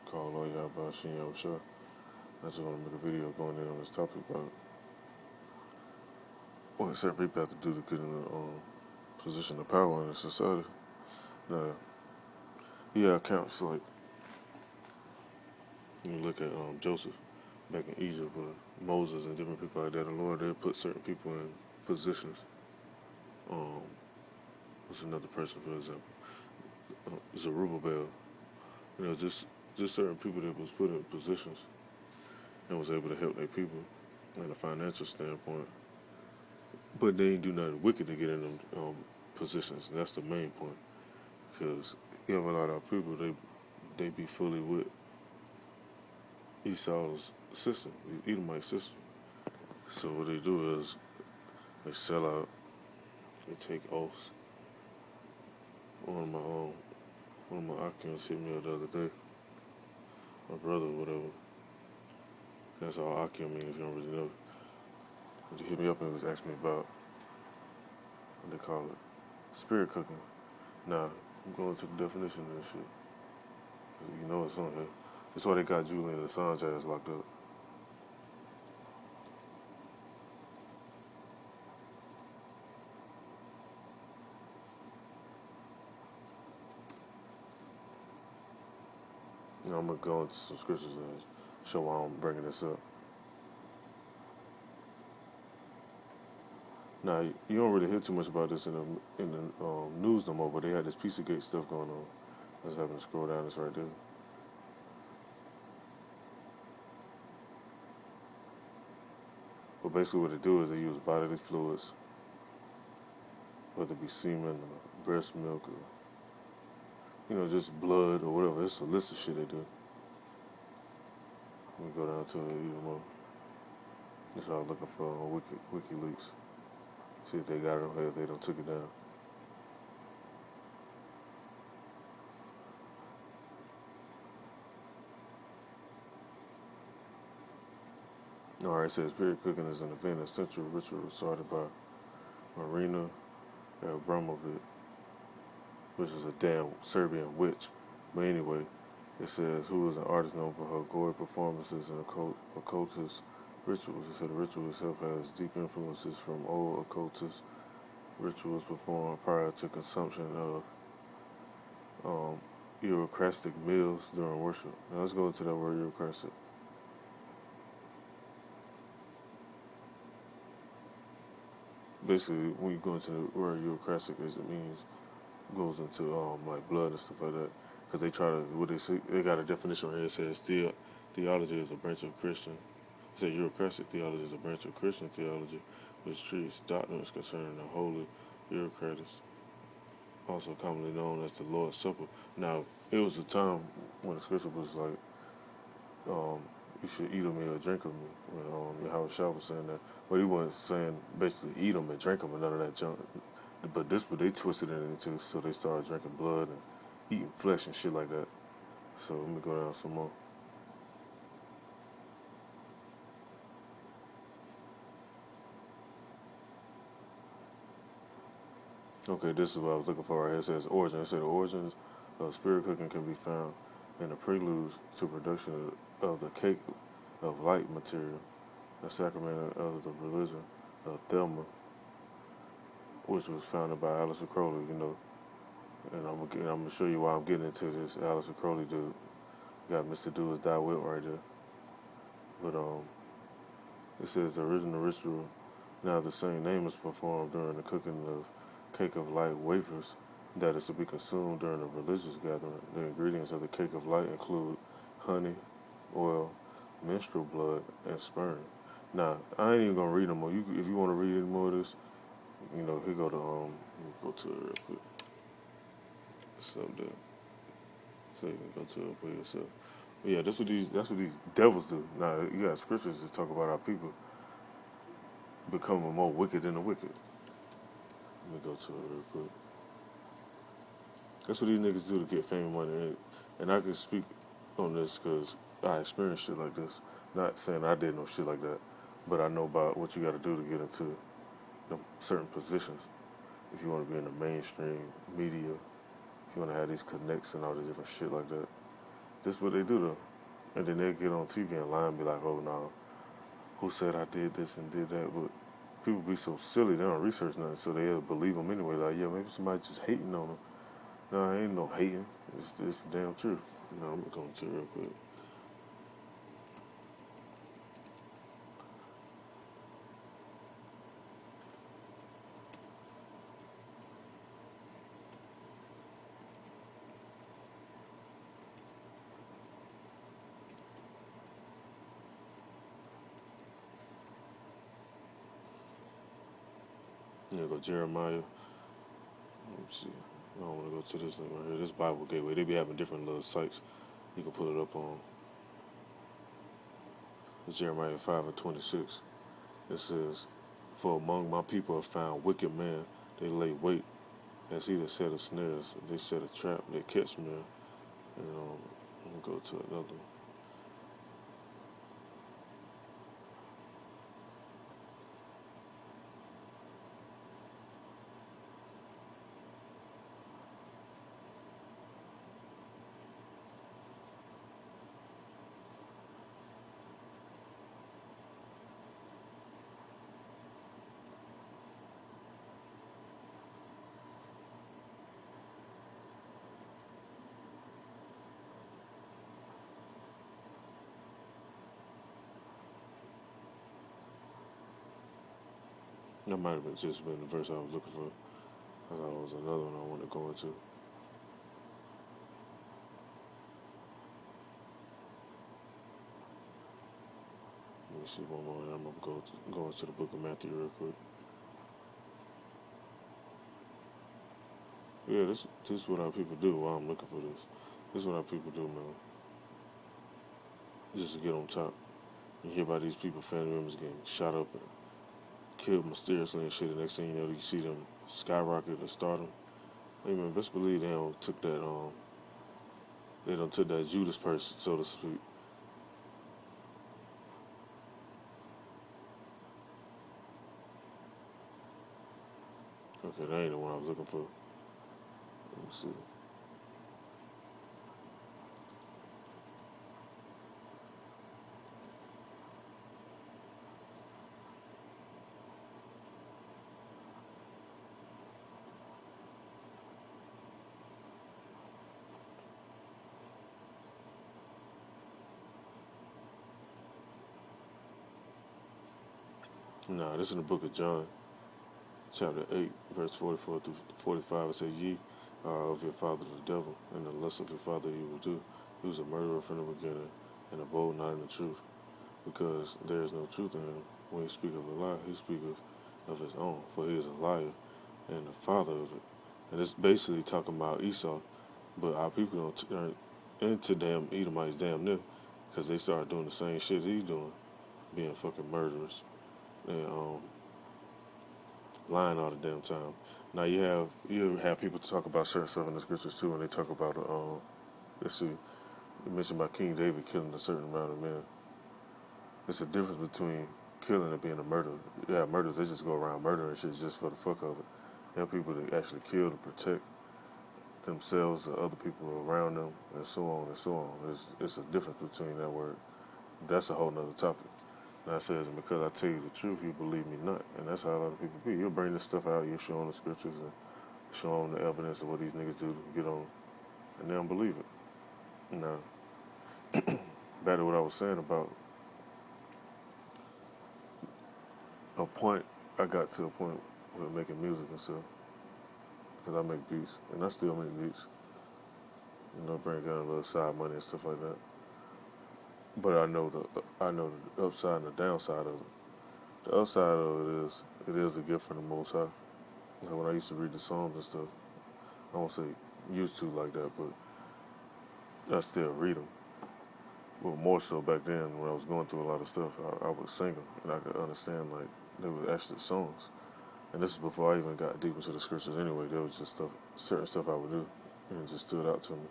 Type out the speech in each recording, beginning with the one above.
called Yahawah Yahawah. I just want to make a video going in on this topic about what certain people have to do to get in a position of power in a society. Now, yeah, accounts like you look at Joseph back in Egypt, Moses and different people like that. The Lord, they put certain people in positions. Um, what's another person, for example? Zerubbabel. Just certain people that was put in positions and was able to help their people in a financial standpoint. But they ain't do nothing wicked to get in them positions. That's the main point. Because you have a lot of people, they be fully with Esau's system, the Edomite system. So what they do is they sell out, they take oaths. One of my occupants hit me up the other day, my brother or whatever. That's all occupant means if you don't really know. He hit me up and was asking me about what they call it, spirit cooking. Now, I'm going to the definition of this shit. You know it's on here. That's why they got Julian Assange ass locked up. I'm gonna go into some scriptures and show why I'm bringing this up. Now, you don't really hear too much about this in the news no more, but they had this Pizzagate stuff going on. I just happened to scroll down. It's right there. But basically, what they do is they use bodily fluids, whether it be semen or breast milk or just blood or whatever. It's a list of shit they do. Let me go down to it even more. That's what I was looking for on WikiLeaks. See if they got it on here, if they don't took it down. Alright, it says spirit cooking is an event, a central ritual started by Marina Abramovic, which is a damn Serbian witch. But anyway, it says who is an artist known for her gory performances and occultist rituals. It said the ritual itself has deep influences from old occultist rituals performed prior to consumption of Eucharistic meals during worship. Now let's go into that word Eucharistic. Basically, when you go into the word Eucharistic, it means goes into like blood and stuff like that. Because they try to, what they say, they got a definition here. It says theology is a branch of Christian. It says Eucharistic theology is a branch of Christian theology which treats doctrines concerning the holy Eucharist, also commonly known as the Lord's Supper. Now, it was a time when the scripture was like, you should eat of me or drink of me. When Yahawah was saying that. But he wasn't saying basically eat them and drink them and none of that junk. But this what they twisted it into, so they started drinking blood and eating flesh and shit like that. So let me go down some more. Okay, this is what I was looking for right here. It says origin. It said the origins of spirit cooking can be found in the preludes to production of the cake of light material, the sacrament of the religion of Thelma, which was founded by Aleister Crowley, And I'm gonna show you why I'm getting into this. Aleister Crowley dude got Mr. Do As Die Will right there. But it says the original ritual. Now the same name is performed during the cooking of cake of light wafers that is to be consumed during a religious gathering. The ingredients of the cake of light include honey, oil, menstrual blood, and sperm. Now I ain't even gonna read them more. If you want to read any more of this, here go to let me go to it real quick. It's up there, so you can go to it for yourself. But yeah, that's what these devils do. Now you got scriptures that talk about our people becoming more wicked than the wicked. Let me go to it real quick. That's what these niggas do to get fame and money. And I can speak on this because I experienced shit like this. Not saying I did no shit like that, but I know about what you got to do to get into certain positions. If you want to be in the mainstream media, if you want to have these connects and all this different shit like that. This what they do though. And then they'll get on TV and lie and be like, oh no, who said I did this and did that? But people be so silly, they don't research nothing, so they'll believe them anyway. Like, yeah, maybe somebody just hating on them. No, ain't no hating. It's the damn truth. You know, I'm gonna go into it real quick. Yeah, go Jeremiah. Let me see. I don't want to go to this link right here. This Bible Gateway. They be having different little sites you can put it up on. It's Jeremiah 5:26. It says, "For among my people are found wicked men. They lay wait as he that set a snares. They set a trap. They catch men." And I'm gonna go to another one. That might have just been the verse I was looking for. I thought it was another one I wanted to go into. Let me see one more. I'm gonna go into the book of Matthew real quick. Yeah, this is what our people do while I'm looking for this. This is what our people do, man. Just to get on top. You hear about these people, family members getting shot up and killed mysteriously and shit. The next thing you know, you see them skyrocket to stardom. Hey man, best believe they don't took that they don't took that Judas person, so to speak. Okay, that ain't the one I was looking for. Let me see. Nah, this is in the book of John, chapter 8, verse 44 through 45. It says, "Ye are of your father the devil, and the lust of your father you will do. He was a murderer from the beginning, and abode not in the truth, because there is no truth in him. When he speaketh a lie, he speaketh of his own, for he is a liar and the father of it." And it's basically talking about Esau, but our people don't turn into damn Edomites damn near, because they started doing the same shit he's doing, being fucking murderers and lying all the damn time. Now you have people talk about certain stuff in the scriptures too, and they talk about let's see, you mentioned about King David killing a certain amount of men. It's a difference between killing and being a murderer. Yeah, murderers they just go around murdering shit just for the fuck of it. You have people that actually kill to protect themselves or other people around them, and so on and so on. It's a difference between that word. That's a whole nother topic. And I says, because I tell you the truth, you believe me not. And that's how a lot of people be. You'll bring this stuff out, you'll show them the scriptures and show them the evidence of what these niggas do to get on, and they don't believe it. Now, back to what I was saying about a point, I got to a point with making music and stuff, because I make beats, and I still make beats. You know, bring down a little side money and stuff like that. But I know the upside and the downside of it. The upside of it is a gift from the Most High. Like when I used to read the Psalms and stuff, I won't say used to like that, but I still read them. But more so back then when I was going through a lot of stuff, I would sing them and I could understand like they were actually songs. And this is before I even got deep into the scriptures anyway. There was just certain stuff I would do, and it just stood out to me.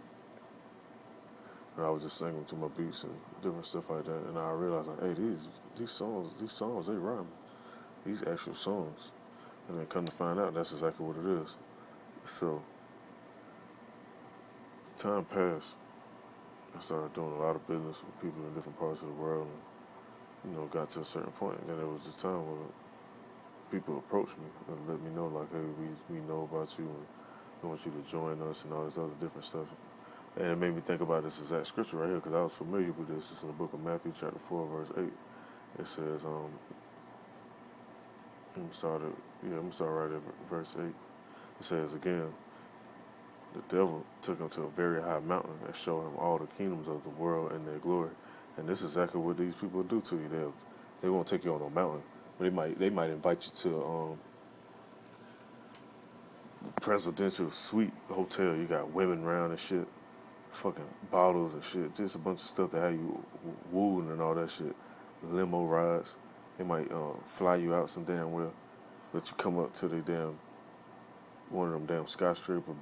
And I was just singing to my beats and different stuff like that. And I realized like, hey, these songs, they rhyme. These actual songs. And then come to find out, that's exactly what it is. So time passed, I started doing a lot of business with people in different parts of the world, and got to a certain point. And then there was this time where people approached me and let me know like, hey, we know about you and we want you to join us and all this other different stuff. And it made me think about this exact scripture right here because I was familiar with this. It's in the book of Matthew, chapter 4, verse 8. It says, I'm gonna start right at verse 8. It says again, the devil took him to a very high mountain and showed him all the kingdoms of the world and their glory. And this is exactly what these people do to you. They won't take you on a mountain. They might invite you to presidential suite hotel. You got women around and shit, fucking bottles and shit, just a bunch of stuff that have you wooing and all that shit. Limo rides. They might fly you out some damn well, let you come up to the damn one of them damn skyscraper